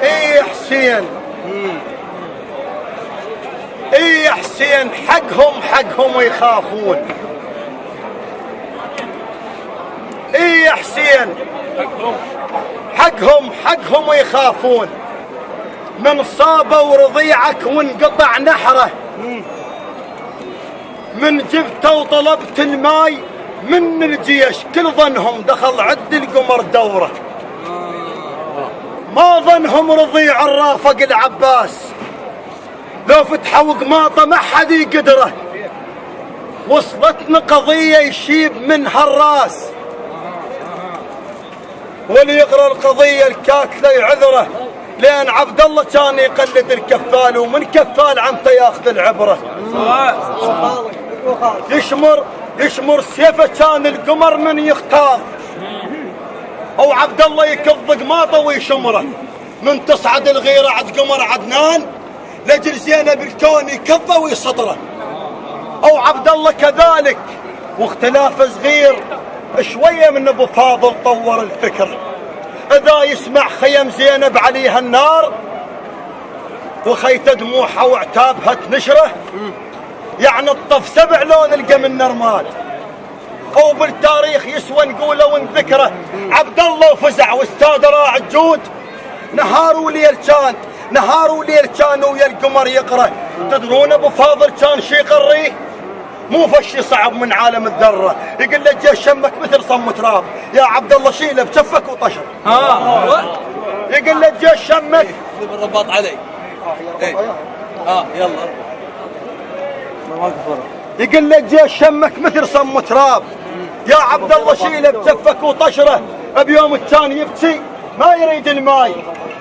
اي حسين، اي حسين، حقهم ويخافون. اي حسين، حقهم ويخافون. من صابه ورضيعك وانقطع نحره، من جبته وطلبت الماي من الجيش، كل ظنهم دخل عد القمر دوره. ما ظنهم رضيع الرافق العباس، لو فتحوا قماطه ما حد يقدره. وصلتنا قضيه يشيب منها الراس، واللي يقرا القضيه الكاتله يعذره، لان عبد الله كان يقلد الكفال، ومن كفال عنته ياخذ العبره. يشمر سيفه كان القمر من يختار، او عبد الله يكض قماطه ويشمره. من تصعد الغيره عد قمر عدنان، لجل زينب الكون يكضه ويسطره. او عبد الله كذلك، واختلاف صغير شويه من ابو فاضل طور الفكر. اذا يسمع خيم زينب عليها النار، وخيت دموعها وعتابها تنشره، يعني الطف 7 لون القى من نرماد. او بالتاريخ يسوى نقوله ونذكره، عبد الله وفزع واستاذ راع الجود. نهار وليل كان ويا القمر يقرا. تدرون ابو فاضل كان شي قريه، مو فشي صعب من عالم الذره. يقول له جيش شمك مثل صم تراب، يا عبد الله شيله بكفك وطشر. يقول له جيش شمك بالرباط علي. يلا. يقول له جيش شمك مثل صم تراب، يا عبد الله شيله بكفك وطشره. بيوم الثاني يبكي ما يريد الماي،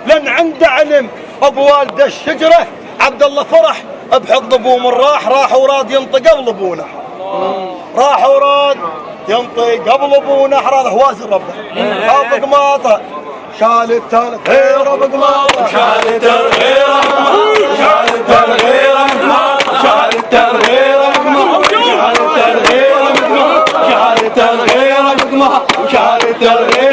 لان عنده علم ابو والده الشجره. عبد الله فرح بحضن ابوه من راح وراد ينطق قبل ابوه نحر. راح وراد ينطق قبل ابوه نحر. هذا وازن ربه. حاط قماطه شالت الغيره بقماطه، شالت الغيره بقماطه، شالت الغيره بقماطه، شالت الغيره بقماطه، شالت الغيره بقماطه، شالت الغيره بقماطه، شالت الغيره